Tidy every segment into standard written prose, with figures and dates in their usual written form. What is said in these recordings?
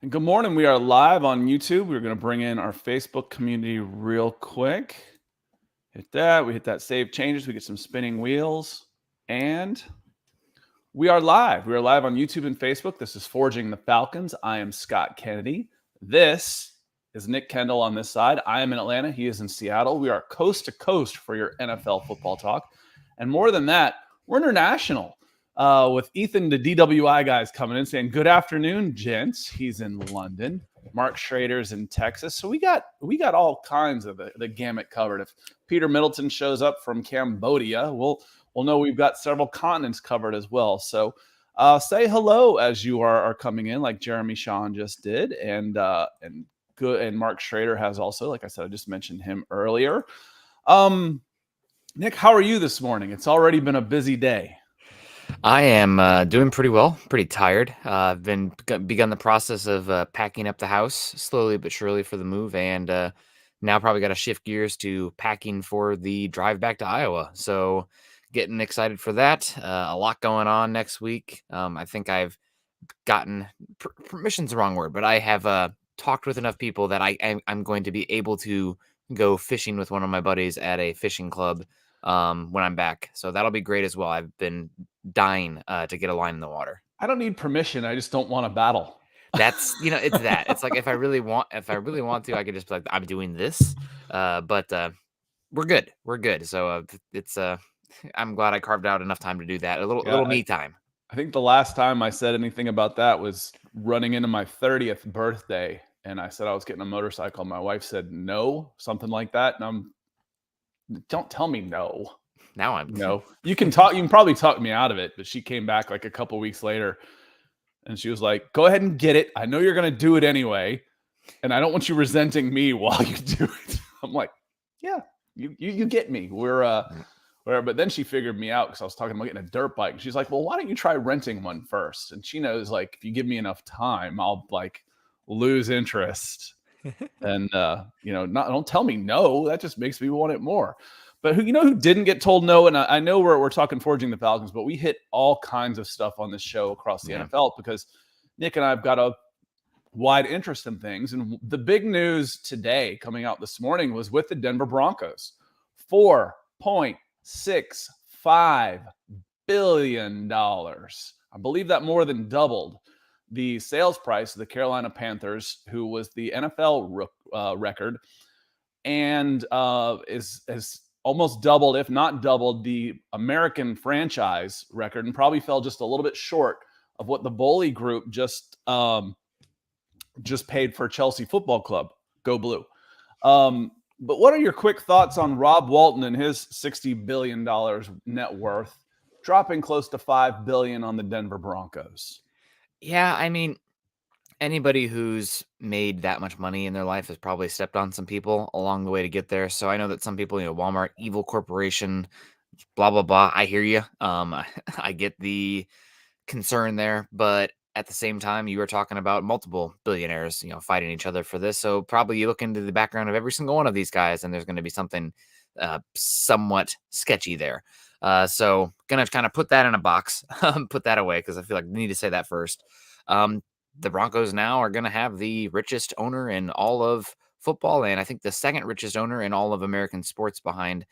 And good morning. We are live on YouTube. We're going to bring in our Facebook community real quick. Hit that. We hit that save changes. We get some spinning wheels. And we are live. We are live on YouTube and Facebook. This is Forging the Falcons. I am Scott Kennedy. This is Nick Kendall on this side. I am in Atlanta. He is in Seattle. We are coast to coast for your NFL football talk. And more than that, we're international. With Ethan, the DWI guys coming in saying, good afternoon, gents. He's in London. Mark Schrader's in Texas. So we got all kinds of the gamut covered. If Peter Middleton shows up from Cambodia, we'll know we've got several continents covered as well. So say hello as you are coming in, like Jeremy Shawn just did. And Mark Schrader has also, like I said, I just mentioned him earlier. Nick, how are you this morning? It's already been a busy day. I am doing pretty well, pretty tired. I've begun the process of packing up the house slowly but surely for the move, and now probably got to shift gears to packing for the drive back to Iowa. So getting excited for that. A lot going on next week. I think I've gotten permission's the wrong word, but I have talked with enough people that I'm going to be able to go fishing with one of my buddies at a fishing club when I'm back. So that'll be great as well. I've been dying to get a line in the water. I don't need permission. I just don't want to battle. That's, it's that. It's like if I really want to, I could just be like, I'm doing this. But we're good. We're good. So it's I'm glad I carved out enough time to do that. A little me time. I think the last time I said anything about that was running into my 30th birthday, and I said I was getting a motorcycle. My wife said no, something like that, and don't tell me no. Now I'm no. You can probably talk me out of it, but she came back like a couple weeks later, and she was like, "Go ahead and get it. I know you're going to do it anyway, and I don't want you resenting me while you do it." I'm like, "Yeah, you get me. But then she figured me out because I was talking about getting a dirt bike. She's like, well, why don't you try renting one first? And she knows, like, if you give me enough time, I'll like lose interest. And don't tell me no. That just makes me want it more. But who didn't get told no? And I know we're talking Forging the Falcons, but we hit all kinds of stuff on this show across the NFL because Nick and I have got a wide interest in things. And the big news today coming out this morning was with the Denver Broncos. $4.65 billion. I believe that more than doubled the sales price of the Carolina Panthers, who was the NFL record, and is almost doubled, if not doubled, the American franchise record, and probably fell just a little bit short of what the Boley Group just paid for Chelsea Football Club. Go Blue. But what are your quick thoughts on Rob Walton and his $60 billion net worth dropping close to $5 billion on the Denver Broncos? Yeah, I mean, anybody who's made that much money in their life has probably stepped on some people along the way to get there. So I know that some people, Walmart, evil corporation, blah, blah, blah. I hear you. I get the concern there, but at the same time, you were talking about multiple billionaires, fighting each other for this. So probably you look into the background of every single one of these guys, and there's going to be something somewhat sketchy there. So going to kind of put that in a box, put that away, because I feel like we need to say that first. The Broncos now are going to have the richest owner in all of football, and I think the second richest owner in all of American sports behind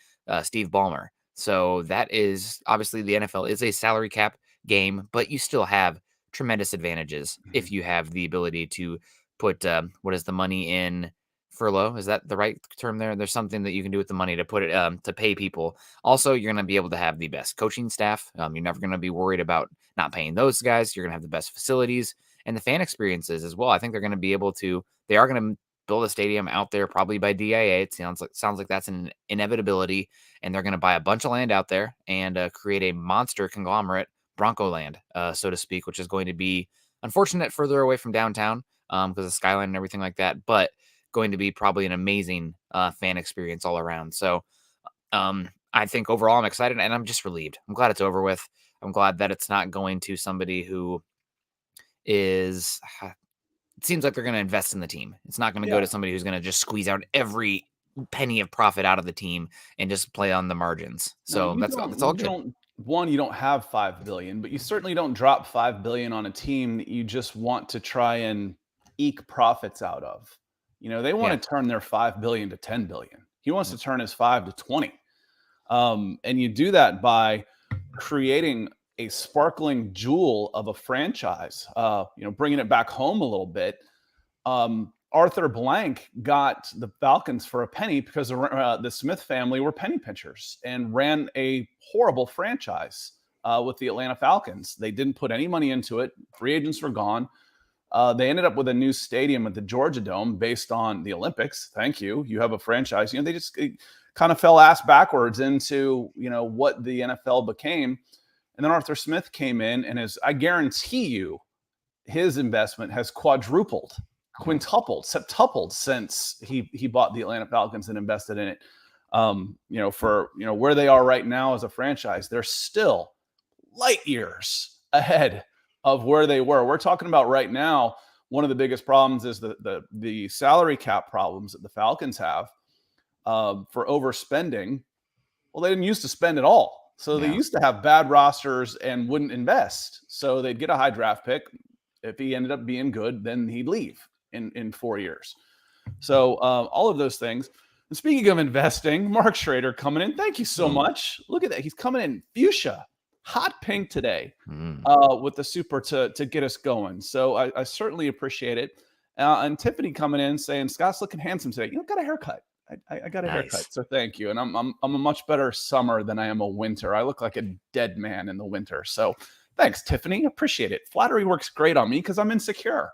Steve Ballmer. So that is obviously the NFL is a salary cap game, but you still have tremendous advantages if you have the ability to put what is the money in furlough? Is that the right term there? There's something that you can do with the money to put it to pay people. Also, you're going to be able to have the best coaching staff. You're never going to be worried about not paying those guys. You're going to have the best facilities and the fan experiences as well. I think they're going to be able to. They are going to build a stadium out there probably by DIA. It sounds like that's an inevitability, and they're going to buy a bunch of land out there and create a monster conglomerate, Bronco land, so to speak, which is going to be unfortunate further away from downtown because of skyline and everything like that, but going to be probably an amazing fan experience all around. So I think overall I'm excited and I'm just relieved. I'm glad it's over with. I'm glad that it's not going to somebody who is, it seems like they're going to invest in the team. It's not going to go to somebody who's going to just squeeze out every penny of profit out of the team and just play on the margins. So that's all good. You don't have $5 billion, but you certainly don't drop $5 billion on a team that you just want to try and eke profits out of. They want Yeah. to turn their 5 billion to 10 billion. He wants to turn his 5 to 20. And you do that by creating a sparkling jewel of a franchise, bringing it back home a little bit. Arthur Blank got the Falcons for a penny because the Smith family were penny pinchers and ran a horrible franchise with the Atlanta Falcons. They didn't put any money into it. Free agents were gone. They ended up with a new stadium at the Georgia Dome based on the Olympics. Thank you. You have a franchise. They just kind of fell ass backwards into, what the NFL became. And then Arthur Smith came in, and I guarantee you, his investment has quadrupled, quintupled, septupled since he bought the Atlanta Falcons and invested in it. For where they are right now as a franchise, they're still light years ahead of where they were. We're talking about right now, one of the biggest problems is the salary cap problems that the Falcons have for overspending. Well, they didn't used to spend at all. So they used to have bad rosters and wouldn't invest. So they'd get a high draft pick. If he ended up being good, then he'd leave in 4 years. So all of those things. And speaking of investing, Mark Schrader coming in. Thank you so much. Look at that. He's coming in fuchsia, hot pink today with the super to get us going. So I certainly appreciate it. And Tiffany coming in saying, Scott's looking handsome today. Got a haircut. I got a haircut, so thank you. And I'm a much better summer than I am a winter. I look like a dead man in the winter. So thanks, Tiffany. Appreciate it. Flattery works great on me because I'm insecure.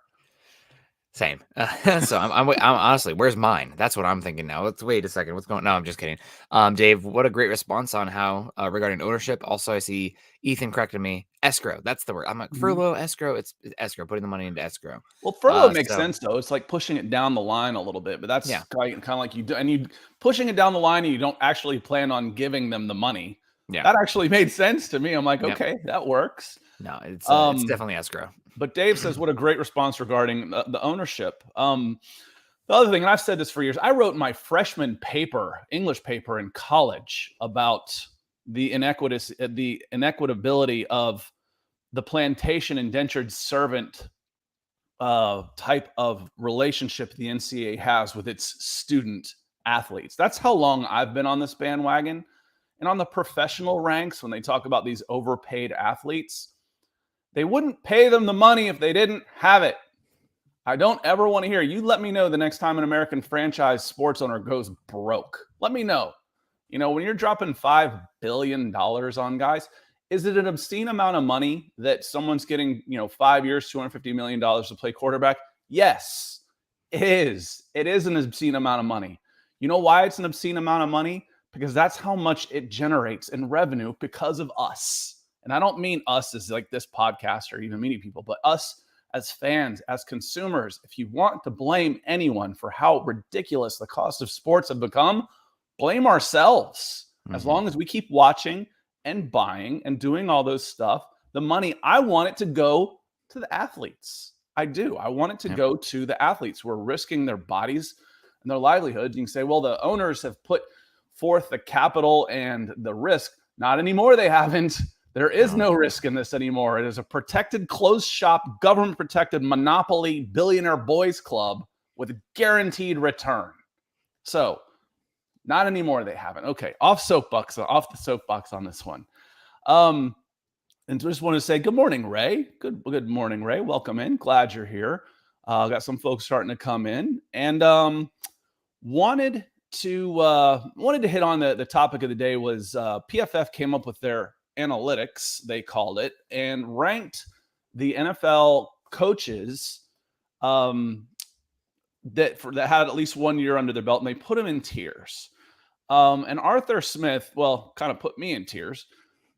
Same. So I'm honestly, where's mine? That's what I'm thinking now. Let's wait a second. What's going on? No, I'm just kidding. Dave, what a great response on how regarding ownership. Also, I see Ethan corrected me. Escrow. That's the word. I'm like furlough, escrow. It's escrow, putting the money into escrow. Well, furlough makes sense though. It's like pushing it down the line a little bit, but that's kind of like you do, and you pushing it down the line, and you don't actually plan on giving them the money. Yeah, that actually made sense to me. I'm like, okay, that works. No, it's definitely escrow. But Dave says, what a great response regarding the ownership. The other thing, and I've said this for years, I wrote my freshman English paper in college about the inequitability of the plantation indentured servant type of relationship the NCAA has with its student athletes. That's how long I've been on this bandwagon. And on the professional ranks, when they talk about these overpaid athletes, they wouldn't pay them the money if they didn't have it. I don't ever want to hear. You let me know the next time an American franchise sports owner goes broke. Let me know. When you're dropping $5 billion on guys, is it an obscene amount of money that someone's getting, 5 years, $250 million to play quarterback? Yes, it is. It is an obscene amount of money. You know why it's an obscene amount of money? Because that's how much it generates in revenue because of us. And I don't mean us as like this podcast or even many people, but us as fans, as consumers. If you want to blame anyone for how ridiculous the cost of sports have become, blame ourselves. As long as we keep watching and buying and doing all those stuff, the money, I want it to go to the athletes. I do. I want it to go to the athletes who are risking their bodies and their livelihoods. You can say, well, the owners have put forth the capital and the risk. Not anymore. They haven't. There is no risk in this anymore. It is a protected, closed shop, government-protected monopoly billionaire boys club with a guaranteed return. So, not anymore. They haven't. Okay, off the soapbox on this one. And just want to say good morning, Ray. Good morning, Ray. Welcome in. Glad you're here. Got some folks starting to come in, and wanted to hit on the topic of the day was PFF came up with their analytics, they called it, and ranked the NFL coaches that had at least 1 year under their belt, and they put them in tiers. And Arthur Smith, kind of put me in tears.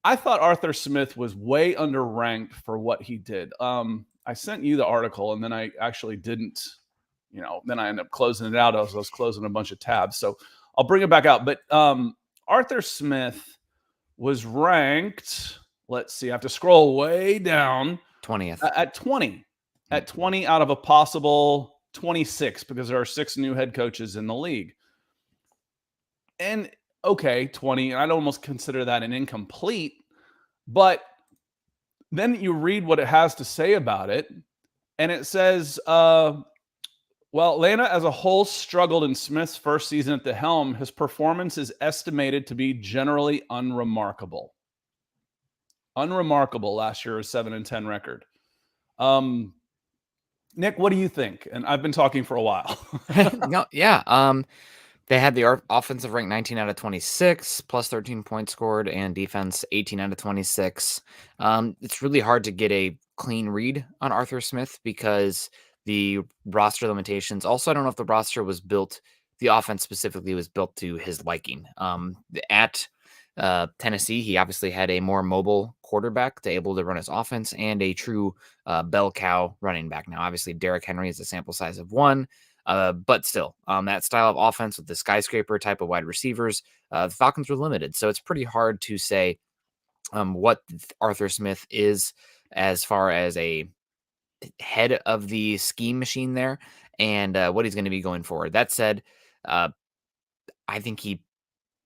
I thought Arthur Smith was way underranked for what he did. I sent you the article, and then I actually didn't, then I ended up closing it out as I was closing a bunch of tabs. So I'll bring it back out. But Arthur Smith was ranked, let's see, I have to scroll way down. 20th. At 20. At 20 out of a possible 26, because there are 6 new head coaches in the league. And okay, 20, I'd almost consider that an incomplete. But then you read what it has to say about it, and it says Well, Atlanta as a whole struggled in Smith's first season at the helm. His performance is estimated to be generally unremarkable. Unremarkable last year's 7-10 record. Nick, what do you think? And I've been talking for a while. No, yeah. They had the offensive rank 19 out of 26, plus 13 points scored, and defense 18 out of 26. It's really hard to get a clean read on Arthur Smith because the roster limitations. Also, I don't know if the roster was built, the offense specifically was built to his liking. At Tennessee, he obviously had a more mobile quarterback to able to run his offense and a true bell cow running back. Now, obviously, Derrick Henry is a sample size of one. But still, that style of offense with the skyscraper type of wide receivers, the Falcons were limited. So it's pretty hard to say what Arthur Smith is as far as a head of the scheme machine there and what he's going to be going forward. That said, I think he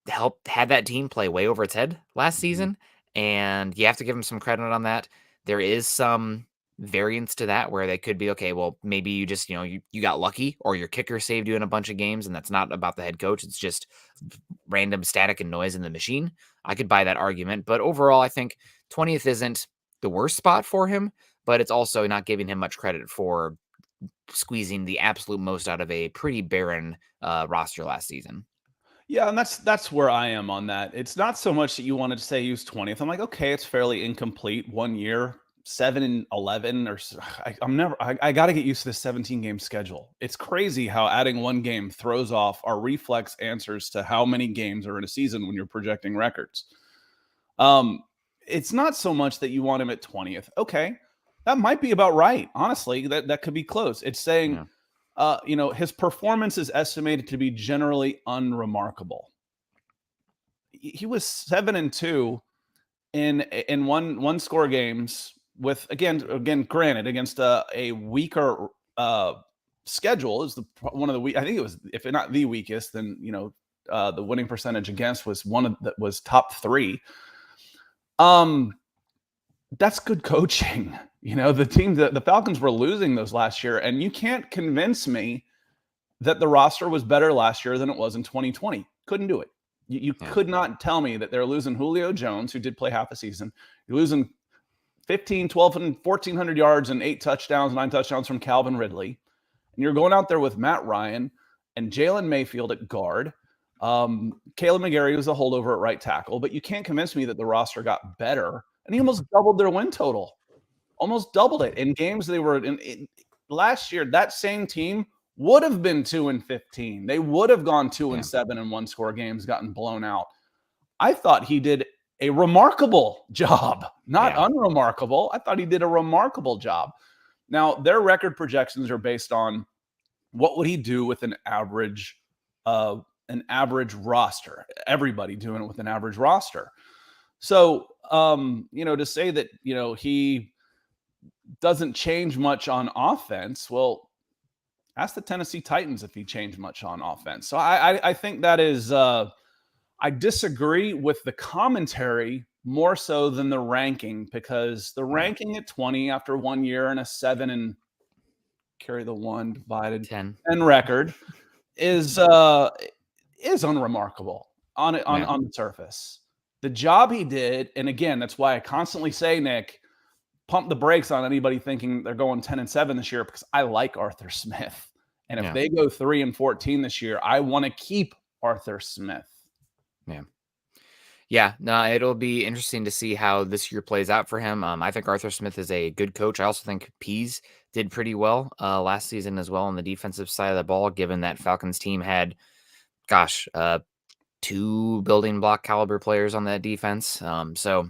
had that team play way over its head last season, and you have to give him some credit on that. There is some variance to that where they could be, okay, well, maybe you just, you got lucky or your kicker saved you in a bunch of games, and that's not about the head coach. It's just random static and noise in the machine. I could buy that argument, but overall, I think 20th isn't the worst spot for him, but it's also not giving him much credit for squeezing the absolute most out of a pretty barren roster last season. Yeah, and that's where I am on that. It's not so much that you wanted to say he was 20th. I'm like, okay, it's fairly incomplete. 1 year, 7-11, or I got to get used to the 17-game schedule. It's crazy how adding one game throws off our reflex answers to how many games are in a season when you're projecting records. It's not so much that you want him at 20th. Okay, that might be about right. Honestly, that could be close. It's saying, his performance is estimated to be generally unremarkable. He was 7-2 in one score games with again granted against a weaker schedule. Is one of the I think it was, if not the weakest, then the winning percentage against was that was top 3. That's good coaching. The team, the Falcons were losing those last year, and you can't convince me that the roster was better last year than it was in 2020. Couldn't do it. You could not tell me that they're losing Julio Jones, who did play half a season. You're losing 15, 12, and 1,400 yards and 9 touchdowns from Calvin Ridley. And you're going out there with Matt Ryan and Jalen Mayfield at guard. Caleb McGarry was a holdover at right tackle, but you can't convince me that the roster got better. And he almost doubled their win total. Almost doubled it in games they were in last year. That same team would have been 2-15. They would have gone 2-7 in one-score games, gotten blown out. I thought he did a remarkable job, not unremarkable. I thought he did a remarkable job. Now, their record projections are based on what would he do with an average roster. Everybody doing it with an average roster. So, to say that, he doesn't change much on offense, well, ask the Tennessee Titans if he changed much on offense. So I think that is, I disagree with the commentary more so than the ranking, because the ranking at 20 after 1 year and a 7 and carry the 1 divided 10 record is unremarkable on the surface. The job he did, and again, that's why I constantly say, Nick, pump the brakes on anybody thinking they're going 10-7 this year, because I like Arthur Smith. And if they go 3-14 this year, I want to keep Arthur Smith. Yeah, no, it'll be interesting to see how this year plays out for him. I think Arthur Smith is a good coach. I also think Pease did pretty well last season as well on the defensive side of the ball, given that Falcons team had, 2 building block caliber players on that defense. So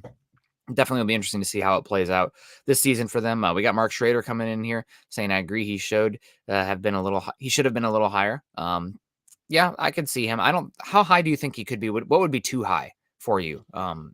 definitely will be interesting to see how it plays out this season for them. We got Mark Schrader coming in here saying, I agree. He should have been he should have been a little higher. Yeah, I could see him. How high do you think he could be? What would be too high for you?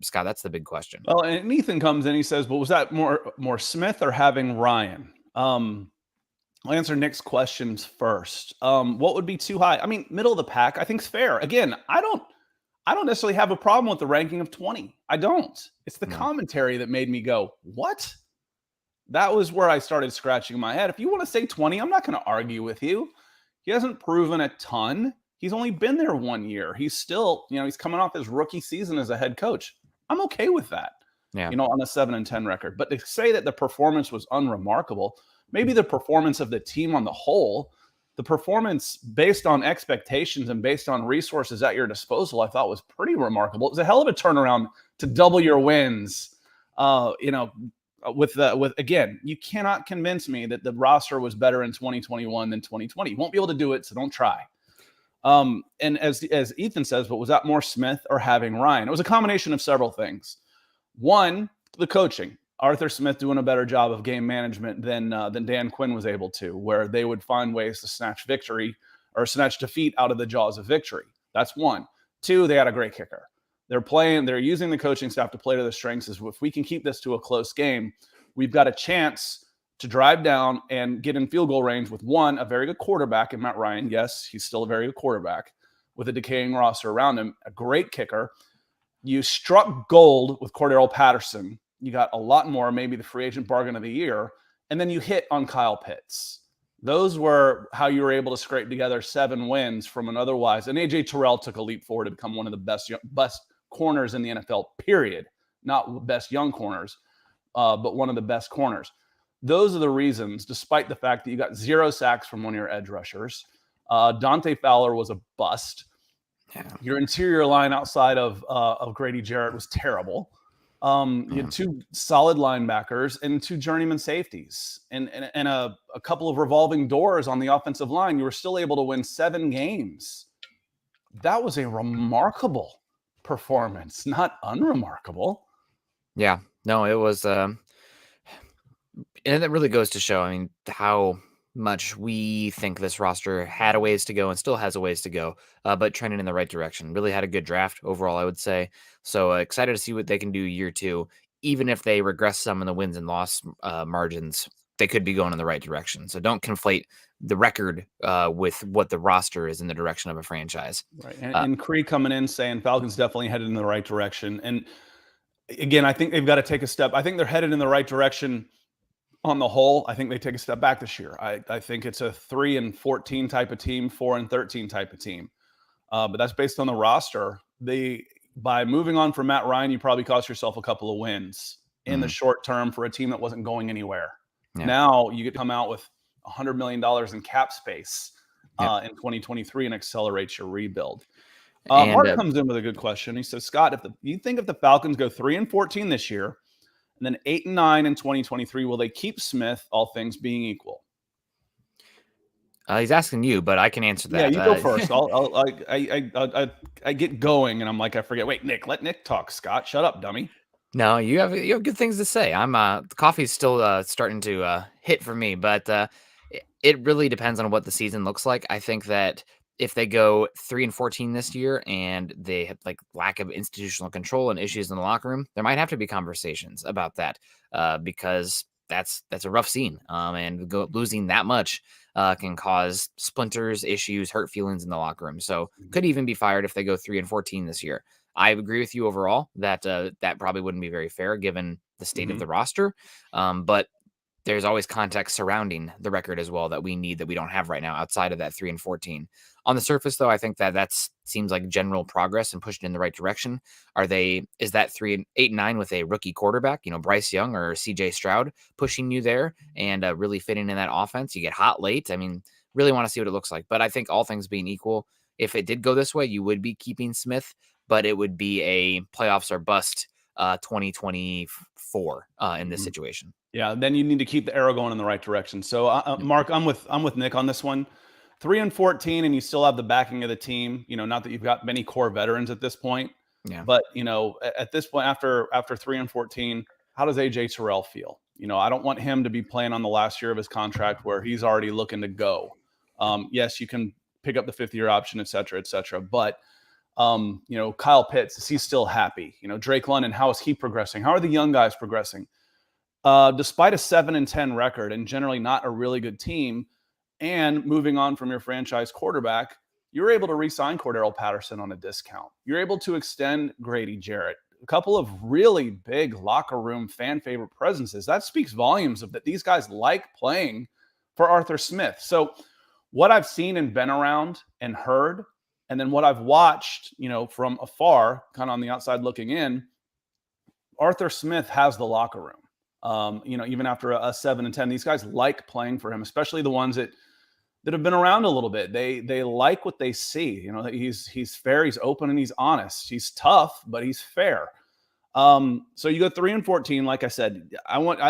Scott, that's the big question. Well, and Ethan comes in, he says, well, was that more Smith or having Ryan? I'll answer Nick's questions first. What would be too high? I mean, middle of the pack, I think is fair. Again, I don't necessarily have a problem with the ranking of 20. I don't. It's the commentary that made me go, what? That was where I started scratching my head. If you want to say 20, I'm not going to argue with you. He hasn't proven a ton. He's only been there 1 year. He's still, he's coming off his rookie season as a head coach. I'm okay with that, Yeah. on a 7-10 record. But to say that the performance was unremarkable, maybe the performance of the team on the whole, the performance based on expectations and based on resources at your disposal, I thought was pretty remarkable. It was a hell of a turnaround to double your wins. Again, you cannot convince me that the roster was better in 2021 than 2020. You won't be able to do it, so don't try. And as Ethan says, but was that more Smith or having Ryann? It was a combination of several things. One, the coaching. Arthur Smith doing a better job of game management than Dan Quinn was able to, where they would find ways to snatch defeat out of the jaws of victory. That's one. Two, they had a great kicker. They're using the coaching staff to play to their strengths. If we can keep this to a close game, we've got a chance to drive down and get in field goal range with a very good quarterback in Matt Ryann. Yes, he's still a very good quarterback with a decaying roster around him, a great kicker. You struck gold with Cordero Patterson. You got a lot more, maybe the free agent bargain of the year. And then you hit on Kyle Pitts. Those were how you were able to scrape together 7 wins from an otherwise. And A.J. Terrell took a leap forward to become one of the best corners in the NFL, period. Not best young corners, but one of the best corners. Those are the reasons, despite the fact that you got 0 sacks from one of your edge rushers. Dante Fowler was a bust. Yeah. Your interior line outside of Grady Jarrett was terrible. You had 2 solid linebackers and 2 journeyman safeties and a couple of revolving doors on the offensive line. You were still able to win 7 games. That was a remarkable performance, not unremarkable. Yeah. No, it was and it really goes to show, I mean, how much we think this roster had a ways to go and still has a ways to go, but trending in the right direction. Really had a good draft overall, I would say. So excited to see what they can do year 2. Even if they regress some in the wins and loss margins, they could be going in the right direction. So don't conflate the record with what the roster is in the direction of a franchise. Right. And Cree coming in saying Falcons definitely headed in the right direction. And again, I think they've got to take a step. I think they're headed in the right direction on the whole. I think they take a step back this year. I think it's a 3-14 type of team, 4-13 type of team. But that's based on the roster. By moving on from Matt Ryann, you probably cost yourself a couple of wins in the short term for a team that wasn't going anywhere. Yeah. Now you get to come out with $100 million in cap space in 2023 and accelerate your rebuild. Mark comes in with a good question. He says, Scott, you think if the Falcons go 3-14 this year and then 8-9 in 2023, will they keep Smith, all things being equal? He's asking you, but I can answer that. Yeah, you go first. I get going, and I'm like, I forget. Wait, Nick, let Nick talk. Scott, shut up, dummy. No, you have good things to say. I'm the coffee's still starting to hit for me, but it really depends on what the season looks like. I think that if they go 3-14 this year and they have lack of institutional control and issues in the locker room, there might have to be conversations about that because that's a rough scene. And losing that much can cause splinters, issues, hurt feelings in the locker room. So could even be fired if they go 3-14 this year. I agree with you overall that that probably wouldn't be very fair given the state of the roster. But there's always context surrounding the record as well that we need that we don't have right now outside of that 3-14. On the surface, though, I think that seems like general progress and pushing in the right direction. Is that 8-9 with a rookie quarterback, Bryce Young or CJ Stroud pushing you there and really fitting in that offense? You get hot late. I mean, really want to see what it looks like. But I think all things being equal, if it did go this way, you would be keeping Smith, but it would be a playoffs or bust 2024 in this situation. Yeah, then you need to keep the arrow going in the right direction. So, Mark, I'm with Nick on this one. 3-14, and you still have the backing of the team. Not that you've got many core veterans at this point. Yeah. But at this point, after 3-14, how does AJ Terrell feel? I don't want him to be playing on the last year of his contract where he's already looking to go. Yes, you can pick up the 5th-year option, et cetera, but Kyle Pitts, is he still happy? Drake London, how is he progressing? How are the young guys progressing? Despite a 7-10 record and generally not a really good team, and moving on from your franchise quarterback, you're able to re-sign Cordero Patterson on a discount. You're able to extend Grady Jarrett. A couple of really big locker room fan favorite presences. That speaks volumes of that these guys like playing for Arthur Smith. So what I've seen and been around and heard, and then what I've watched, from afar, kind of on the outside looking in, Arthur Smith has the locker room. Even after a 7-10, these guys like playing for him, especially the ones that have been around a little bit. They like what they see. He's fair, he's open, and he's honest. He's tough, but he's fair. So you go 3-14. Like I said, I want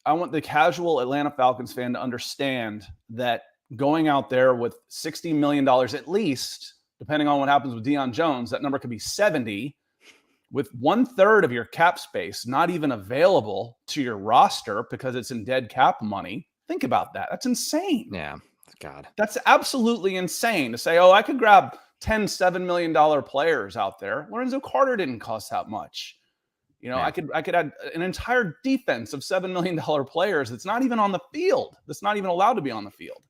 the casual Atlanta Falcons fan to understand that going out there with $60 million at least, depending on what happens with Deion Jones, that number could be 70, with 1/3 of your cap space not even available to your roster because it's in dead cap money. Think about that. That's insane. Yeah. God. That's absolutely insane to say, I could grab 10 $7 million players out there. Lorenzo Carter didn't cost that much. I could add an entire defense of $7 million players that's not even on the field, that's not even allowed to be on the field.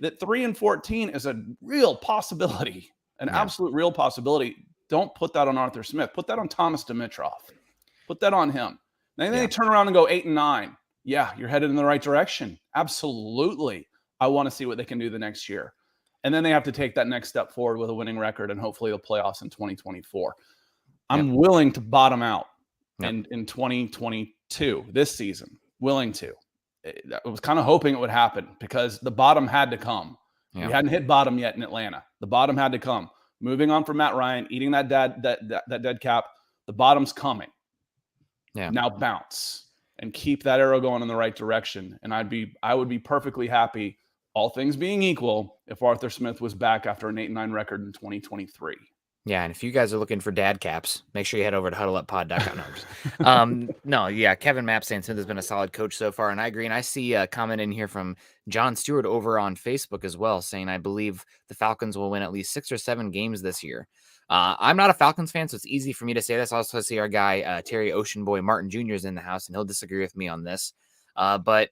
That 3-14 is a real possibility, an absolute real possibility. Don't put that on Arthur Smith. Put that on Thomas Dimitroff. Put that on him. Then they turn around and go 8-9. Yeah, you're headed in the right direction. Absolutely. I want to see what they can do the next year. And then they have to take that next step forward with a winning record and hopefully the playoffs in 2024. I'm willing to bottom out in 2022, this season. Willing to. I was kind of hoping it would happen because the bottom had to come. We hadn't hit bottom yet in Atlanta. The bottom had to come. Moving on from Matt Ryan, eating that dead cap, the bottom's coming. Yeah. Now bounce and keep that arrow going in the right direction. And I would be perfectly happy, all things being equal, if Arthur Smith was back after an 8-9 record in 2023. Yeah, and if you guys are looking for dad caps, make sure you head over to huddleuppod.com. Kevin Mapp saying Smith has been a solid coach so far, and I agree. And I see a comment in here from John Stewart over on Facebook as well, saying, I believe the Falcons will win at least 6 or 7 games this year. I'm not a Falcons fan, so it's easy for me to say this. I also see our guy, Terry Ocean Boy Martin Jr. is in the house, and he'll disagree with me on this. But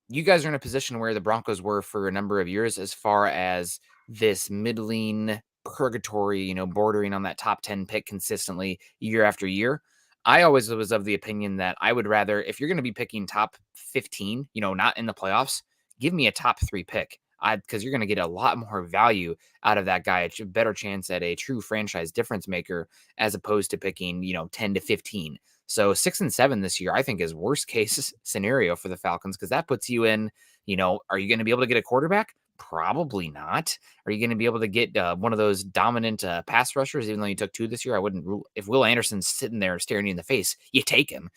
you guys are in a position where the Broncos were for a number of years as far as this middling purgatory, bordering on that top 10 pick consistently year after year. I always was of the opinion that I would rather, if you're going to be picking top 15, not in the playoffs, give me a top 3 pick. Because you're going to get a lot more value out of that guy, a better chance at a true franchise difference maker, as opposed to picking, 10 to 15. So 6 and 7 this year, I think, is worst case scenario for the Falcons, because that puts you in, are you going to be able to get a quarterback? Probably not. Are you going to be able to get one of those dominant pass rushers, even though you took 2 this year? I wouldn't rule. If Will Anderson's sitting there staring you in the face, you take him.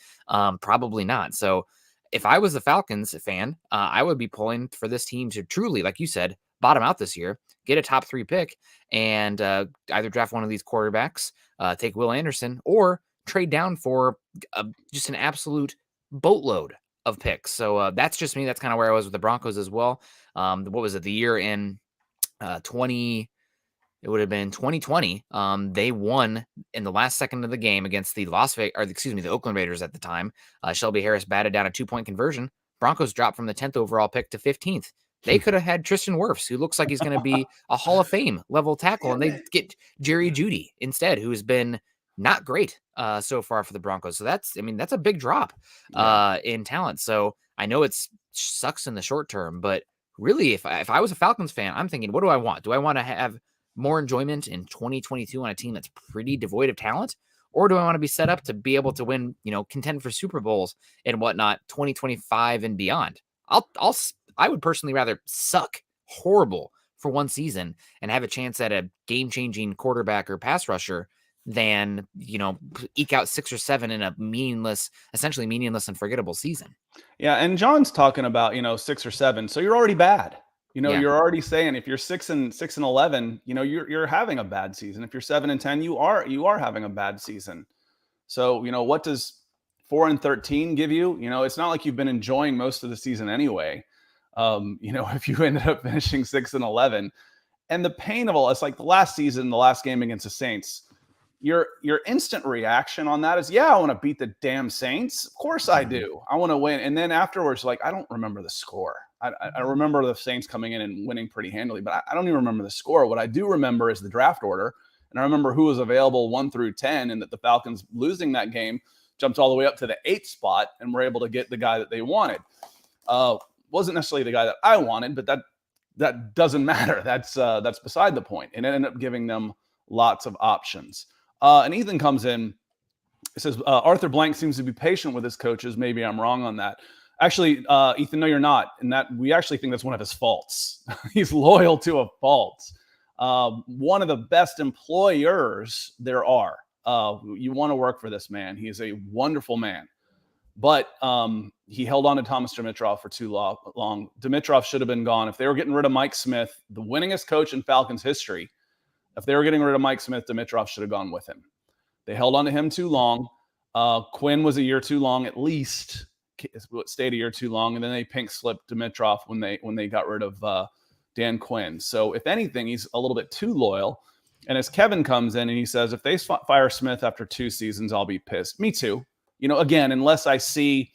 Probably not. So if I was the Falcons fan, I would be pulling for this team to truly, like you said, bottom out this year, get a top 3 pick, and either draft one of these quarterbacks, take Will Anderson, or trade down for just an absolute boatload of picks. So that's just me. That's kind of where I was with the Broncos as well. What was it? The year in 2020. They won in the last second of the game against the the Oakland Raiders at the time. Shelby Harris batted down a 2-point conversion. Broncos dropped from the 10th overall pick to 15th. They could have had Tristan Wirfs, who looks like he's going to be a Hall of Fame level tackle, and they get Jerry Jeudy instead, who has been not great so far for the Broncos. So that's a big drop in talent. So I know it sucks in the short term, but really, if I was a Falcons fan, I'm thinking, what do I want? Do I want to have more enjoyment in 2022 on a team that's pretty devoid of talent? Or do I want to be set up to be able to win, contend for Super Bowls and whatnot, 2025 and beyond? I would personally rather suck horrible for one season and have a chance at a game-changing quarterback or pass rusher than, eke out 6 or 7 in a essentially meaningless and forgettable season. Yeah. And John's talking about, 6 or 7. So you're already bad. You're already saying if you're 6 and 11, you're having a bad season. If you're 7 and 10, you are having a bad season. So, what does 4 and 13 give you? It's not like you've been enjoying most of the season anyway. If you ended up finishing 6 and 11, and the pain of all, it's like the last season, the last game against the Saints, your instant reaction on that is, I want to beat the damn Saints. Of course I do. I want to win. And then afterwards, I don't remember the score. I remember the Saints coming in and winning pretty handily, but I don't even remember the score. What I do remember is the draft order. And I remember who was available 1 through 10, and that the Falcons losing that game jumped all the way up to the 8th spot and were able to get the guy that they wanted. wasn't necessarily the guy that I wanted, but that doesn't matter. That's beside the point. And it ended up giving them lots of options. And Ethan comes in. It says Arthur Blank seems to be patient with his coaches. Maybe I'm wrong on that. Actually, Ethan, no, you're not. And that we actually think that's one of his faults. He's loyal to a fault. One of the best employers there are. You want to work for this man. He is a wonderful man. But he held on to Thomas Dimitroff for too long. Dimitroff should have been gone. If they were getting rid of Mike Smith, the winningest coach in Falcons history, if they were getting rid of Mike Smith, Dimitroff should have gone with him. They held on to him too long. Quinn was a year too long, at least. Stayed a year too long, and then they pink slipped Dimitroff when they got rid of Dan Quinn. So if anything, he's a little bit too loyal. And as Kevin comes in and he says, if they fire Smith after 2 seasons, I'll be pissed. Me too. Again, unless I see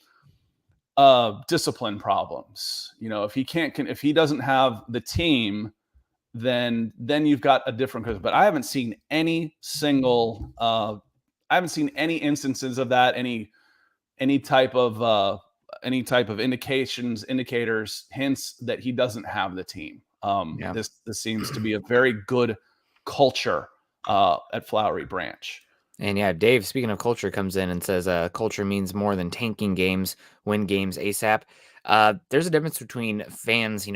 discipline problems. If he doesn't have the team, then you've got a different coach. But I haven't seen any instances of that, any type of indicators, hints that he doesn't have the team. This seems to be a very good culture at Flowery Branch. And yeah, Dave, speaking of culture, comes in and says culture means more than tanking games, win games ASAP. There's a difference between fans,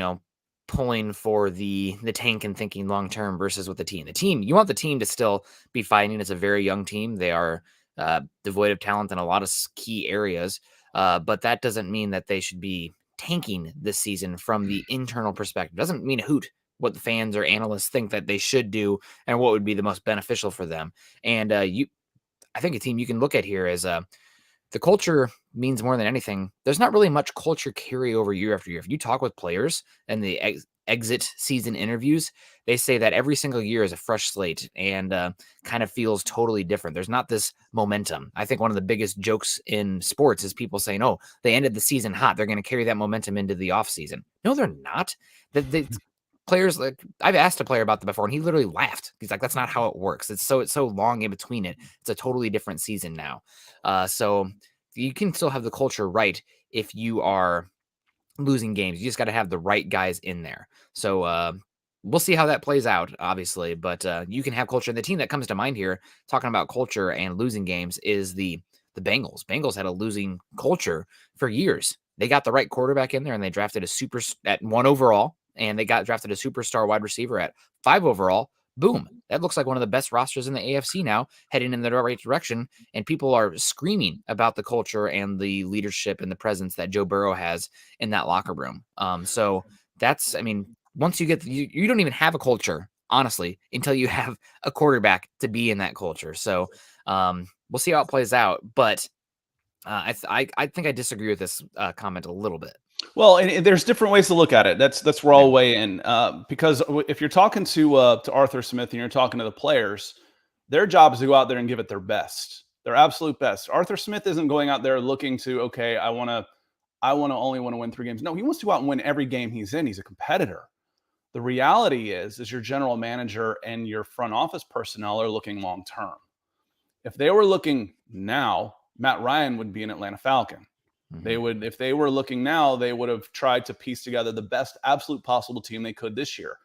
pulling for the tank and thinking long term versus with the team. The team, you want the team to still be fighting. It's a very young team. They are devoid of talent in a lot of key areas, but that doesn't mean that they should be tanking this season from the internal perspective. It doesn't mean a hoot what the fans or analysts think that they should do and what would be the most beneficial for them. And I think a team you can look at here is the culture means more than anything. There's not really much culture carryover year after year. If you talk with players and the exit season interviews, they say that every single year is a fresh slate and kind of feels totally different. There's not this momentum. I think one of the biggest jokes in sports is people saying, oh, they ended the season hot. They're going to carry that momentum into the offseason. No, they're not. Players, like, I've asked a player about that before, and he literally laughed. He's like, "That's not how it works. It's so long in between it. It's a totally different season now." So you can still have the culture right if you are losing games. You just got to have the right guys in there. So we'll see how that plays out, obviously. But you can have culture. And the team that comes to mind here, talking about culture and losing games, is the Bengals. Bengals had a losing culture for years. They got the right quarterback in there, and they drafted at 1 overall. And they got drafted a superstar wide receiver at 5 overall. Boom. That looks like one of the best rosters in the AFC now, heading in the right direction. And people are screaming about the culture and the leadership and the presence that Joe Burrow has in that locker room. So that's, once you get, you don't even have a culture, honestly, until you have a quarterback to be in that culture. So we'll see how it plays out. But I think I disagree with this comment a little bit. Well, and there's different ways to look at it. That's where I'll weigh in, because if you're talking to Arthur Smith and you're talking to the players, their job is to go out there and give it their best, their absolute best. Arthur Smith isn't going out there looking to, okay, I want to only want to win 3 games. No, he wants to go out and win every game he's in. He's a competitor. The reality is your general manager and your front office personnel are looking long term. If they were looking now, Matt Ryan would be an Atlanta Falcon. They would, if they were looking now, they would have tried to piece together the best absolute possible team they could this year.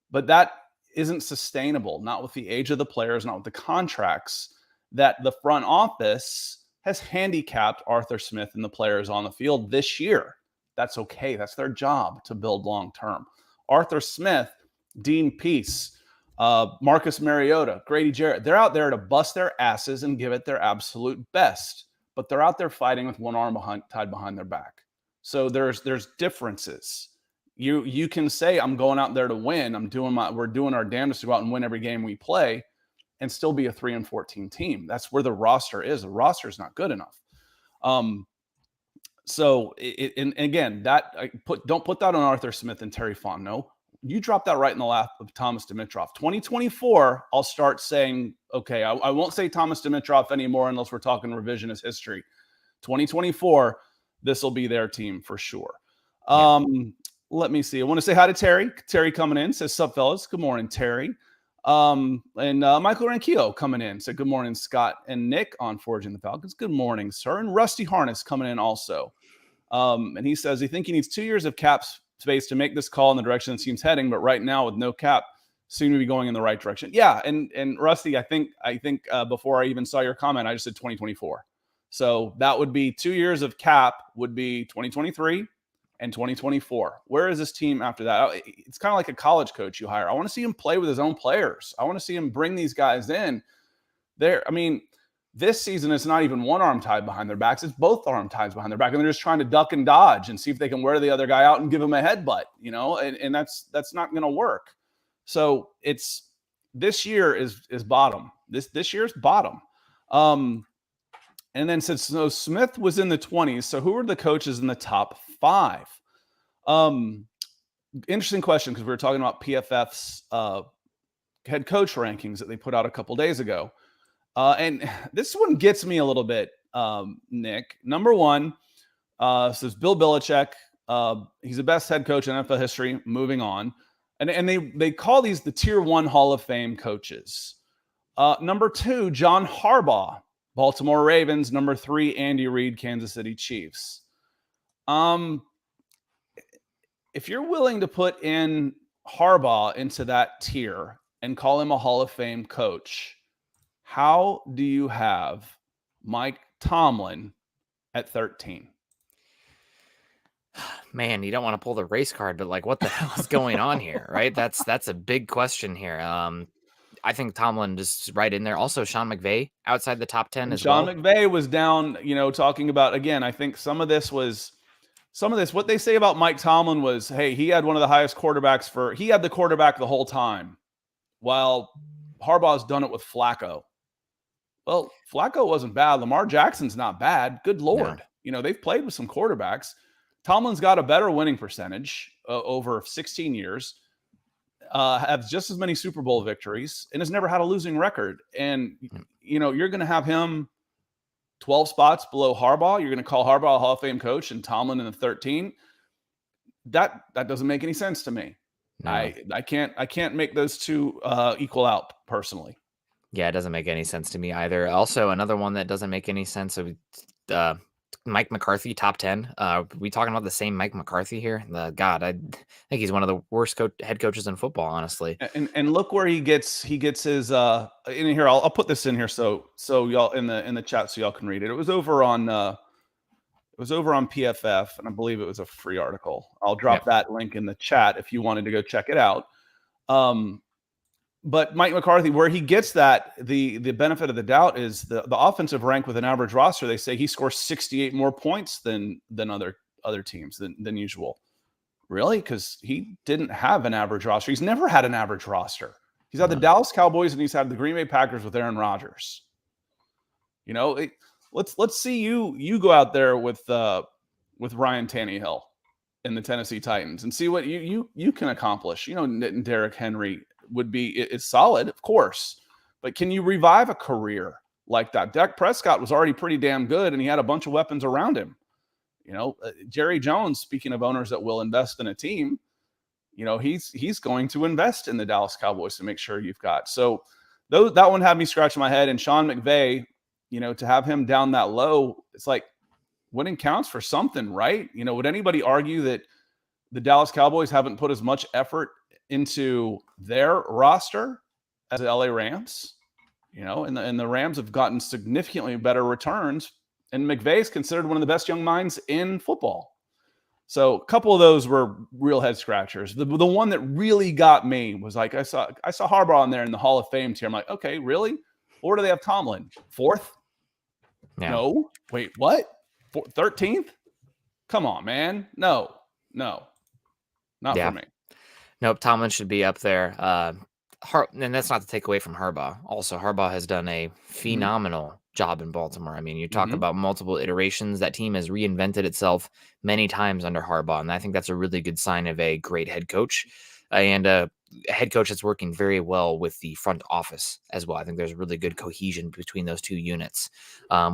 But that isn't sustainable, not with the age of the players, not with the contracts that the front office has handicapped Arthur Smith and the players on the field this year. That's okay. That's their job, to build long term. Arthur Smith, Dean Peace, Marcus Mariota, Grady Jarrett, they're out there to bust their asses and give it their absolute best. But they're out there fighting with one arm tied behind their back. So there's differences. You can say, I'm going out there to win. We're doing our damnedest to go out and win every game we play, and still be a 3-14 team. That's where the roster is. The roster is not good enough. So and again, don't put that on Arthur Smith and Terry Fontenot. You drop that right in the lap of Thomas Dimitroff. 2024, I'll start saying, okay, I won't say Thomas Dimitroff anymore unless we're talking revisionist history. 2024, this will be their team for sure. Let me see. I want to say hi to Terry. Terry coming in, says, sup, fellas. Good morning, Terry. And Michael Ranquillo coming in, said, good morning, Scott and Nick on Forging the Falcons. Good morning, sir. And Rusty Harness coming in also. And he says he thinks he needs 2 years of cap space to make this call in the direction the team's heading, but right now with no cap, seem to be going in the right direction. Yeah, and Rusty, I think before I even saw your comment, I just said 2024. So that would be 2 years of cap would be 2023 and 2024. Where is this team after that? It's kind of like a college coach you hire. I want to see him play with his own players. I want to see him bring these guys in. This season it's not even one arm tied behind their backs. It's both arm ties behind their back. And they're just trying to duck and dodge and see if they can wear the other guy out and give him a headbutt, and that's not going to work. So this year is bottom. This year's bottom. And then so Smith was in the 20s. So who were the coaches in the top 5? Interesting question, because we were talking about PFF's head coach rankings that they put out a couple days ago. And this one gets me a little bit, Nick. Number 1 says Bill Belichick. He's the best head coach in NFL history. Moving on. And they call these the Tier 1 Hall of Fame coaches. Number 2, John Harbaugh, Baltimore Ravens. Number 3, Andy Reid, Kansas City Chiefs. If you're willing to put in Harbaugh into that tier and call him a Hall of Fame coach, how do you have Mike Tomlin at 13? Man, you don't want to pull the race card, but like, what the hell is going on here, right? That's a big question here. I think Tomlin is right in there. Also, Sean McVay outside the top 10 as well. Sean McVay was down, talking about, again, I think some of this, what they say about Mike Tomlin was, hey, he had one of the highest quarterbacks he had the quarterback the whole time, while Harbaugh's done it with Flacco. Well, Flacco wasn't bad. Lamar Jackson's not bad. Good Lord. No. They've played with some quarterbacks. Tomlin's got a better winning percentage over 16 years, has just as many Super Bowl victories, and has never had a losing record. And, you're going to have him 12 spots below Harbaugh. You're going to call Harbaugh a Hall of Fame coach and Tomlin in the 13. That doesn't make any sense to me. No. I can't make those two equal out personally. Yeah, it doesn't make any sense to me either. Also, another one that doesn't make any sense of Mike McCarthy, top 10. We talking about the same Mike McCarthy here? God, I think he's one of the worst head coaches in football, honestly. And look where he gets his in here. I'll put this in here so y'all in the chat so y'all can read it. It was over on PFF, and I believe it was a free article. I'll drop that link in the chat if you wanted to go check it out. But Mike McCarthy, where he gets that, the benefit of the doubt is the offensive rank with an average roster. They say he scores 68 more points than other teams than usual. Really? Because he didn't have an average roster. He's never had an average roster. He's had the Dallas Cowboys and he's had the Green Bay Packers with Aaron Rodgers. Let's see you go out there with Ryan Tannehill and the Tennessee Titans and see what you can accomplish. Derrick Henry is solid, of course, but can you revive a career like that? Dak Prescott was already pretty damn good, and he had a bunch of weapons around him. Jerry Jones, speaking of owners that will invest in a team, he's going to invest in the Dallas Cowboys to make sure you've got. So that one had me scratching my head. And Sean McVay, to have him down that low, it's like winning counts for something, right? Would anybody argue that the Dallas Cowboys haven't put as much effort into their roster as the LA Rams? And the Rams have gotten significantly better returns, and McVay is considered one of the best young minds in football. So a couple of those were real head scratchers. The one that really got me was like, I saw Harbaugh in there in the Hall of Fame tier. I'm like, okay, really? Or do they have Tomlin? 4th? Yeah. No. Wait, what? 13th? Come on, man. No. Not for me. Nope, Tomlin should be up there. And that's not to take away from Harbaugh. Also, Harbaugh has done a phenomenal job in Baltimore. I mean, you talk about multiple iterations. That team has reinvented itself many times under Harbaugh, and I think that's a really good sign of a great head coach and a head coach that's working very well with the front office as well. I think there's really good cohesion between those two units,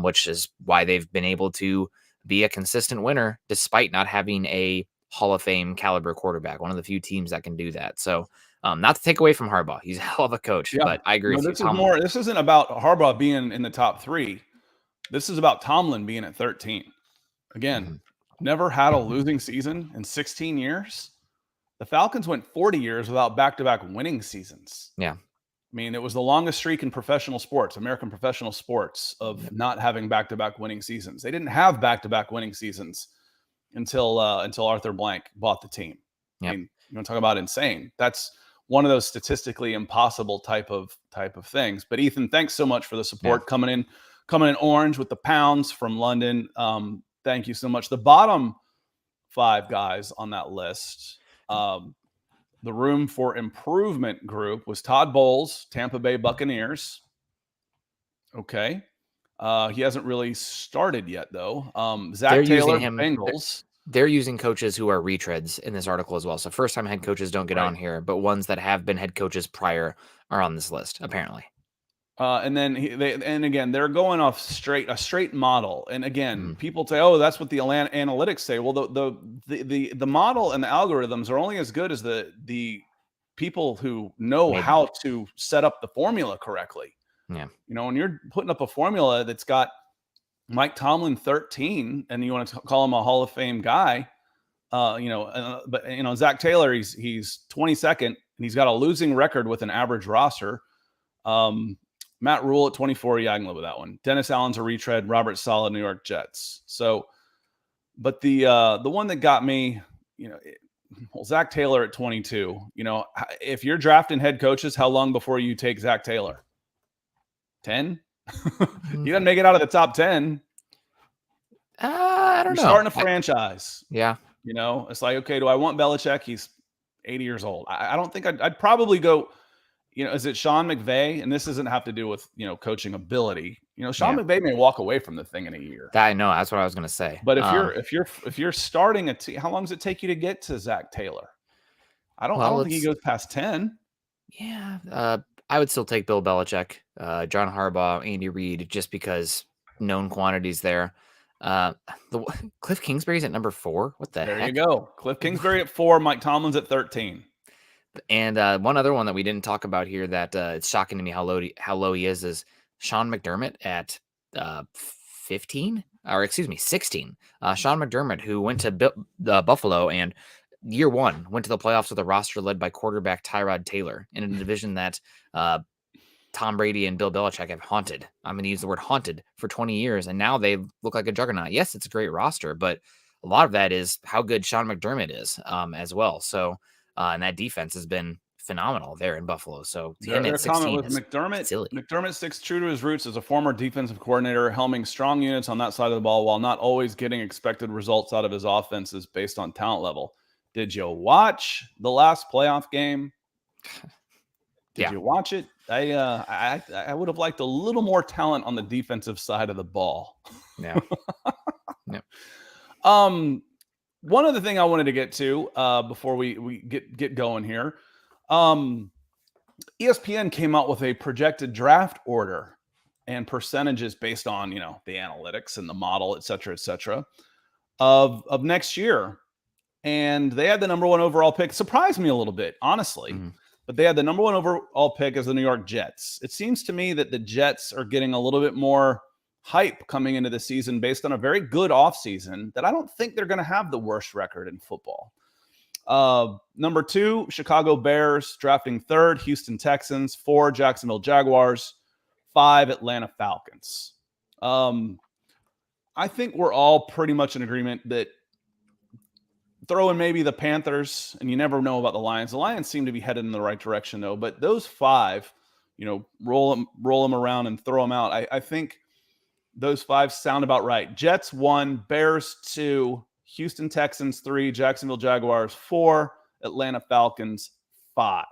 which is why they've been able to be a consistent winner despite not having a Hall of Fame caliber quarterback, one of the few teams that can do that. So not to take away from Harbaugh, he's a hell of a coach, but I agree with you. This isn't about Harbaugh being in the top 3. This is about Tomlin being at 13. Again, never had a losing season in 16 years. The Falcons went 40 years without back-to-back winning seasons. Yeah. I mean, it was the longest streak in professional sports, American professional sports, of not having back-to-back winning seasons. They didn't have back-to-back winning seasons until Arthur Blank bought the team. Yep. I mean, you want to talk about insane? That's one of those statistically impossible type of things. But Ethan, thanks so much for the support coming in orange with the pounds from London. Thank you so much. The bottom 5 guys on that list, the room for improvement group was Todd Bowles, Tampa Bay Buccaneers. Okay. He hasn't really started yet, though. Zach Taylor, Bengals. They're using coaches who are retreads in this article as well. So first-time head coaches don't get on here, but ones that have been head coaches prior are on this list, apparently. And then they're going off a straight model. And again, people say, "Oh, that's what the analytics say." Well, the model and the algorithms are only as good as the people who know how to set up the formula correctly. Yeah. When you're putting up a formula that's got Mike Tomlin 13, and you want to call him a Hall of Fame guy, but Zach Taylor, he's 22nd, and he's got a losing record with an average roster. Matt Rule at 24, yeah, I can live with that one. Dennis Allen's a retread. Robert Saleh, New York Jets. So, but the one that got me, Zach Taylor at 22. If you're drafting head coaches, how long before you take Zach Taylor? 10? He doesn't make it out of the top 10. I don't know. Starting a franchise. Yeah. It's like, okay, do I want Belichick? He's 80 years old. I don't think I'd probably go, is it Sean McVay? And this doesn't have to do with, coaching ability. Sean McVay may walk away from the thing in a year. I know. That's what I was going to say. But if you're starting a team, how long does it take you to get to Zach Taylor? I don't think he goes past 10. Yeah. I would still take Bill Belichick, John Harbaugh, Andy Reid, just because known quantities there. Cliff Kingsbury's at number 4. What the heck? There you go. Cliff Kingsbury at 4. Mike Tomlin's at 13. And one other one that we didn't talk about here that it's shocking to me how low he is Sean McDermott at 16. Sean McDermott, who went to Buffalo and year 1 went to the playoffs with a roster led by quarterback Tyrod Taylor in a division that Tom Brady and Bill Belichick have haunted. I'm going to use the word haunted for 20 years, and now they look like a juggernaut. Yes, it's a great roster, but a lot of that is how good Sean McDermott is as well. So, and that defense has been phenomenal there in Buffalo. So him at 16 is McDermott. silly. McDermott sticks true to his roots as a former defensive coordinator, helming strong units on that side of the ball while not always getting expected results out of his offenses based on talent level. Did you watch the last playoff game? Did you watch it? I would have liked a little more talent on the defensive side of the ball. Yeah. Yeah. One other thing I wanted to get to before we get going here. ESPN came out with a projected draft order and percentages based on, the analytics and the model, et cetera, of next year. And they had the number 1 overall pick. Surprised me a little bit, honestly. But they had the number 1 overall pick as the New York Jets. It seems to me that the Jets are getting a little bit more hype coming into the season based on a very good offseason that I don't think they're going to have the worst record in football. Number 2, Chicago Bears drafting 3rd, Houston Texans, 4, Jacksonville Jaguars, 5, Atlanta Falcons. I think we're all pretty much in agreement that throw in maybe the Panthers, and you never know about the Lions. The Lions seem to be headed in the right direction, though. But those 5, roll them around and throw them out. I think those 5 sound about right. Jets 1, Bears 2, Houston Texans 3, Jacksonville Jaguars 4, Atlanta Falcons 5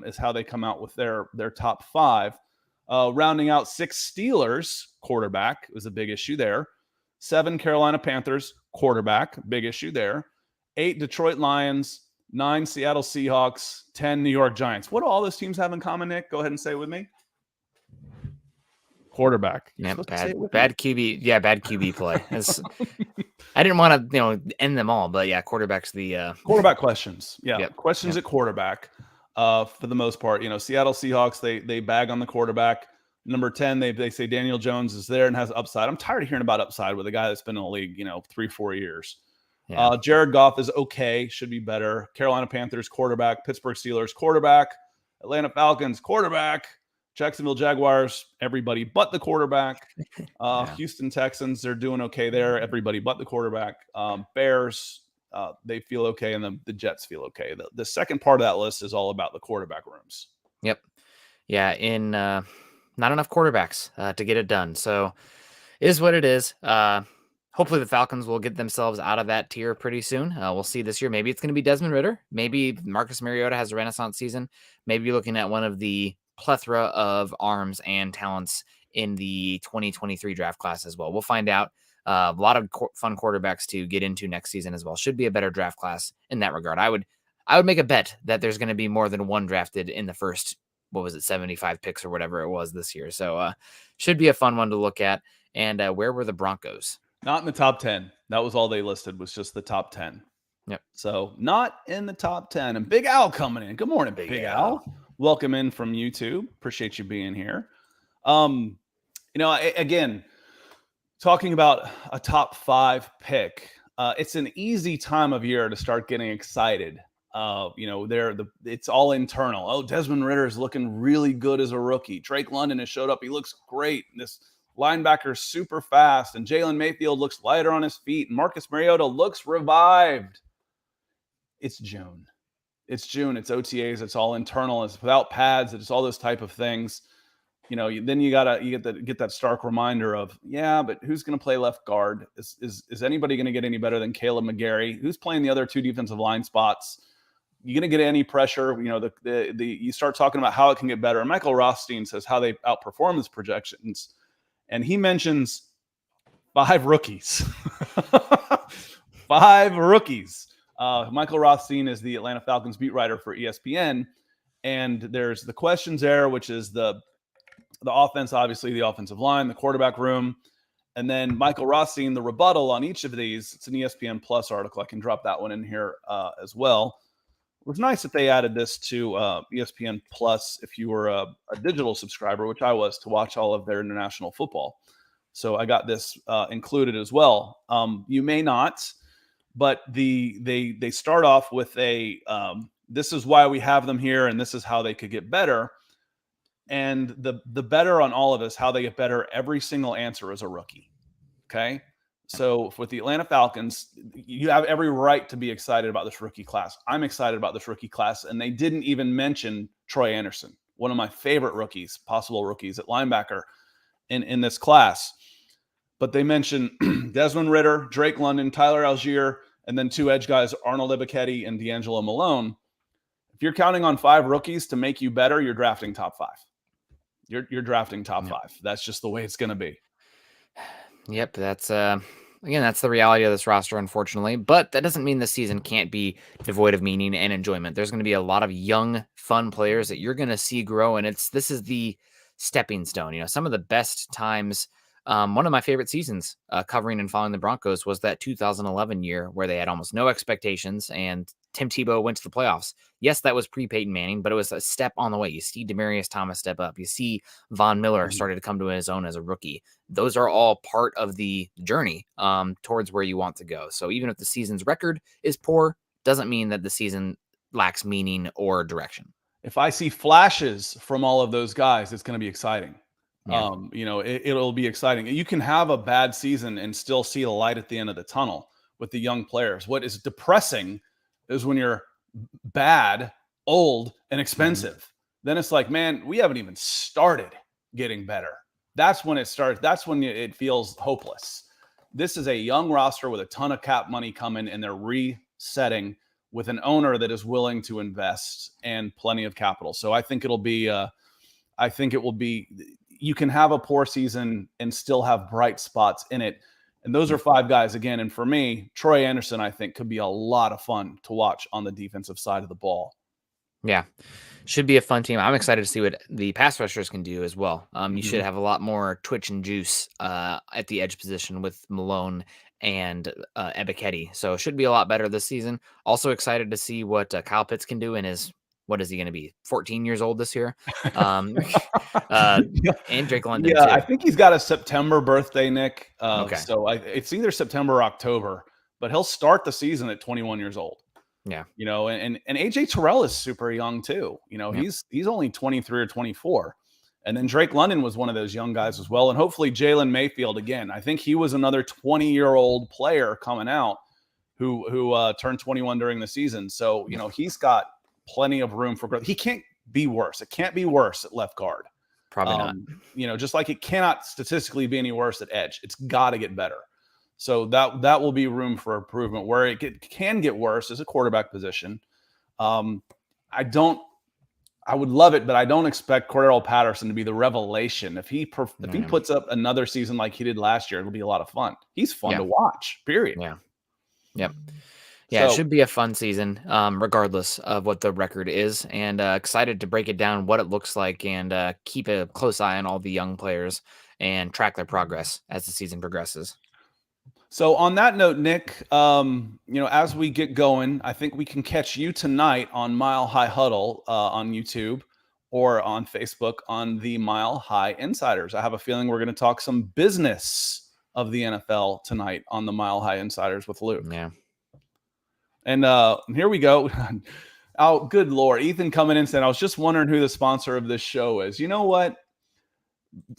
is how they come out with their top 5. Rounding out 6 Steelers, quarterback was a big issue there. 7 Carolina Panthers, quarterback, big issue there. 8 Detroit Lions, 9 Seattle Seahawks, 10 New York Giants. What do all those teams have in common, Nick? Go ahead and say it with me. Quarterback. Yeah, bad QB. Yeah, bad QB play. I didn't want to, end them all, but yeah, quarterback's the quarterback questions. Yeah, questions at quarterback. For the most part, Seattle Seahawks they bag on the quarterback. Number 10, they say Daniel Jones is there and has upside. I'm tired of hearing about upside with a guy that's been in the league, 3-4 years. Yeah. Jared Goff is okay, should be better. Carolina Panthers quarterback, Pittsburgh Steelers quarterback, Atlanta Falcons quarterback, Jacksonville Jaguars, everybody but the quarterback. Yeah. Houston Texans, they're doing okay there, everybody but the quarterback. Bears, they feel okay, and the Jets feel okay. The second part of that list is all about the quarterback rooms. Yep. Yeah. Not enough quarterbacks to get it done. So it is what it is. Hopefully the Falcons will get themselves out of that tier pretty soon. We'll see this year. Maybe it's going to be Desmond Ridder. Maybe Marcus Mariota has a renaissance season. Maybe you're looking at one of the plethora of arms and talents in the 2023 draft class as well. We'll find out. A lot of fun quarterbacks to get into next season as well. Should be a better draft class in that regard. I would make a bet that there's going to be more than one drafted in the first, 75 picks or whatever it was this year. So should be a fun one to look at. And where were the Broncos? Not in the top 10. That was all they listed, was just the top 10. Yep. So not in the top 10. And Big Al coming in. Good morning, Big Al. Welcome in from YouTube. Appreciate you being here. Again, talking about a top 5 pick, it's an easy time of year to start getting excited. It's all internal. Oh, Desmond Ridder is looking really good as a rookie. Drake London has showed up. He looks great. This linebacker is super fast, and Jalen Mayfield looks lighter on his feet, and Marcus Mariota looks revived. It's June. It's OTAs. It's all internal. It's without pads. It's all those type of things. Then you get that stark reminder of, but who's going to play left guard? Is anybody going to get any better than Caleb McGarry? Who's playing the other 2 defensive line spots? You going to get any pressure? You start talking about how it can get better. And Michael Rothstein says how they outperform his projections. And he mentions 5 rookies. 5 rookies. Michael Rothstein is the Atlanta Falcons beat writer for ESPN. And there's the questions there, which is the offense, obviously the offensive line, the quarterback room. And then Michael Rothstein, the rebuttal on each of these. It's an ESPN Plus article. I can drop that one in here as well. It was nice that they added this to ESPN Plus if you were a digital subscriber, which I was, to watch all of their international football. So I got this included as well. You may not, but they start off with this is why we have them here, and this is how they could get better. And the better on all of this, how they get better, every single answer is a rookie. Okay. So with the Atlanta Falcons, you have every right to be excited about this rookie class. I'm excited about this rookie class. And they didn't even mention Troy Anderson, one of my favorite rookies, possible rookies at linebacker in this class. But they mentioned Desmond Ridder, Drake London, Tyler Algier, and then 2 edge guys, Arnold Ebiketie and D'Angelo Malone. If you're counting on 5 rookies to make you better, you're drafting top 5. You're drafting top 5. That's just the way it's going to be. Yep, that's the reality of this roster, unfortunately. But that doesn't mean the season can't be devoid of meaning and enjoyment. There's going to be a lot of young, fun players that you're going to see grow, and this is the stepping stone. Some of the best times. One of my favorite seasons covering and following the Broncos was that 2011 year where they had almost no expectations and Tim Tebow went to the playoffs. Yes, that was pre-Peyton Manning, but it was a step on the way. You see Demaryius Thomas step up. You see Von Miller started to come to his own as a rookie. Those are all part of the journey towards where you want to go. So even if the season's record is poor, doesn't mean that the season lacks meaning or direction. If I see flashes from all of those guys, it's going to be exciting. Yeah. It'll be exciting. You can have a bad season and still see the light at the end of the tunnel with the young players. What is depressing is when you're bad, old, and expensive. Then it's like, man, we haven't even started getting better. That's when it starts. That's when it feels hopeless. This is a young roster with a ton of cap money coming, and they're resetting with an owner that is willing to invest and plenty of capital. So I think it will be, you can have a poor season and still have bright spots in it. And those are 5 guys again. And for me, Troy Anderson, I think, could be a lot of fun to watch on the defensive side of the ball. Yeah. Should be a fun team. I'm excited to see what the pass rushers can do as well. You should have a lot more twitch and juice at the edge position with Malone and Ebiketie. So it should be a lot better this season. Also excited to see what Kyle Pitts can do in his what is he going to be? 14 years old this year. And Drake London Yeah, too. I think he's got a September birthday, Nick. Okay. So it's either September or October, but he'll start the season at 21 years old. Yeah. And AJ Terrell is super young too. Yep. He's only 23 or 24. And then Drake London was one of those young guys as well. And hopefully Jalen Mayfield again. I think he was another 20-year-old player coming out who turned 21 during the season. So, he's got plenty of room for growth. He can't be worse. It can't be worse at left guard. Probably not. Just like it cannot statistically be any worse at edge. It's got to get better. So that will be room for improvement. Where it can get worse is a quarterback position. I would love it, but I don't expect Cordell Patterson to be the revelation. If he puts up another season like he did last year, it'll be a lot of fun. He's fun to watch, period. Yeah. Yep. Yeah, it should be a fun season, regardless of what the record is, and excited to break it down, what it looks like, and keep a close eye on all the young players and track their progress as the season progresses. So on that note, Nick, as we get going, I think we can catch you tonight on Mile High Huddle on YouTube or on Facebook on the Mile High Insiders. I have a feeling we're going to talk some business of the NFL tonight on the Mile High Insiders with Luke. Yeah. And here we go. Oh, good Lord. Ethan coming in saying, I was just wondering who the sponsor of this show is. You know what?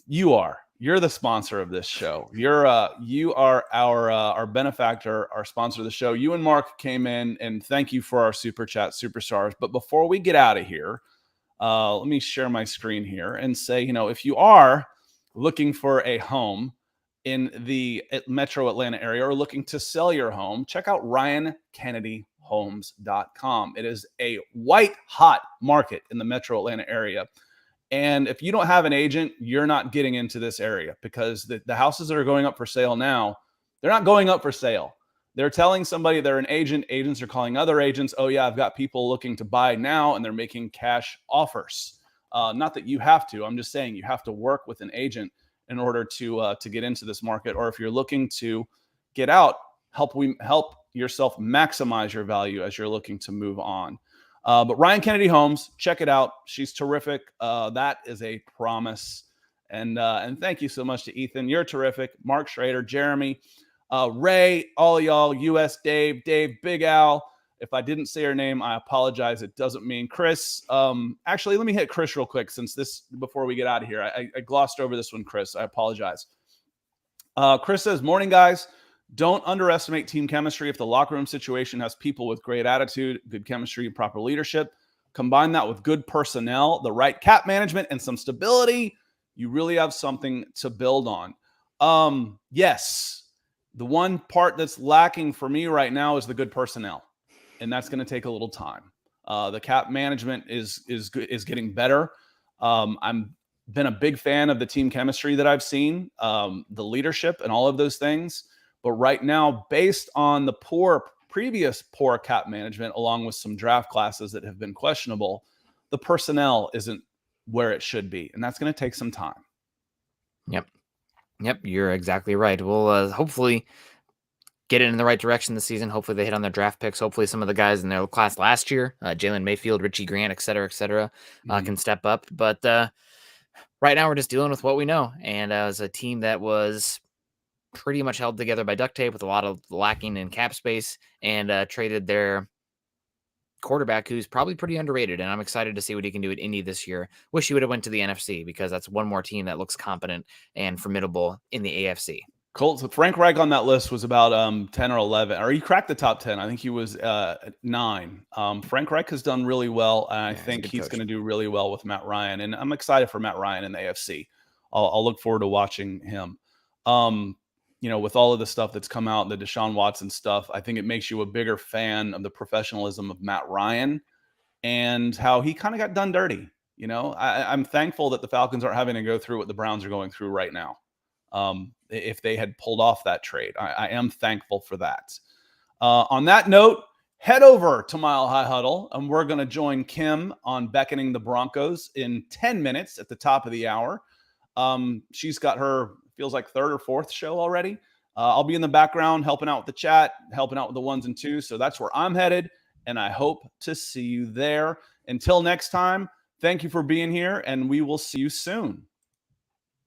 You're the sponsor of this show. You are our benefactor, our sponsor of the show. You and Mark came in, and thank you for our Super Chat superstars. But before we get out of here, let me share my screen here and say, if you are looking for a home in the Metro Atlanta area or looking to sell your home, check out RyanKennedyHomes.com. It is a white hot market in the Metro Atlanta area. And if you don't have an agent, you're not getting into this area, because the houses that are going up for sale now, they're not going up for sale. They're telling somebody they're an agent. Agents are calling other agents. Oh yeah, I've got people looking to buy now, and they're making cash offers. Not that you have to. I'm just saying you have to work with an agent in order to get into this market. Or if you're looking to get out, help yourself maximize your value as you're looking to move on. But Ryann Kennedy Homes, check it out. She's terrific. That is a promise. And thank you so much to Ethan. You're terrific. Mark Schrader, Jeremy, Ray, all y'all, US Dave, Big Al. If I didn't say your name, I apologize. It doesn't mean Chris. Actually, let me hit Chris real quick before we get out of here. I glossed over this one, Chris. I apologize. Chris says, morning, guys. Don't underestimate team chemistry. If the locker room situation has people with great attitude, good chemistry, and proper leadership, combine that with good personnel, the right cap management, and some stability, you really have something to build on. Yes, the one part that's lacking for me right now is the good personnel, and that's going to take a little time. The cap management is getting better. I'm been a big fan of the team chemistry that I've seen, the leadership, and all of those things. But right now, based on the previous poor cap management, along with some draft classes that have been questionable, the personnel isn't where it should be. And that's going to take some time. Yep. You're exactly right. We'll hopefully get it in the right direction this season. Hopefully they hit on their draft picks. Hopefully some of the guys in their class last year, Jalen Mayfield, Richie Grant, et cetera, can step up. But right now we're just dealing with what we know. And as a team that was pretty much held together by duct tape with a lot of lacking in cap space, and traded their quarterback, who's probably pretty underrated. And I'm excited to see what he can do at Indy this year. Wish he would have went to the NFC, because that's one more team that looks competent and formidable in the AFC. Colts. Frank Reich on that list was about 10 or 11, or he cracked the top 10. I think he was 9. Frank Reich has done really well, and I think he's going to do really well with Matt Ryan. And I'm excited for Matt Ryan in the AFC. I'll look forward to watching him. With all of the stuff that's come out, the Deshaun Watson stuff, I think it makes you a bigger fan of the professionalism of Matt Ryan and how he kind of got done dirty. I'm thankful that the Falcons aren't having to go through what the Browns are going through right now. If they had pulled off that trade, I am thankful for that. On that note, head over to Mile High Huddle, and we're going to join Kim on Beckoning the Broncos in 10 minutes at the top of the hour. She's got her, feels like, third or fourth show already. I'll be in the background helping out with the chat, helping out with the ones and twos. So that's where I'm headed, and I hope to see you there. Until next time, thank you for being here, and we will see you soon.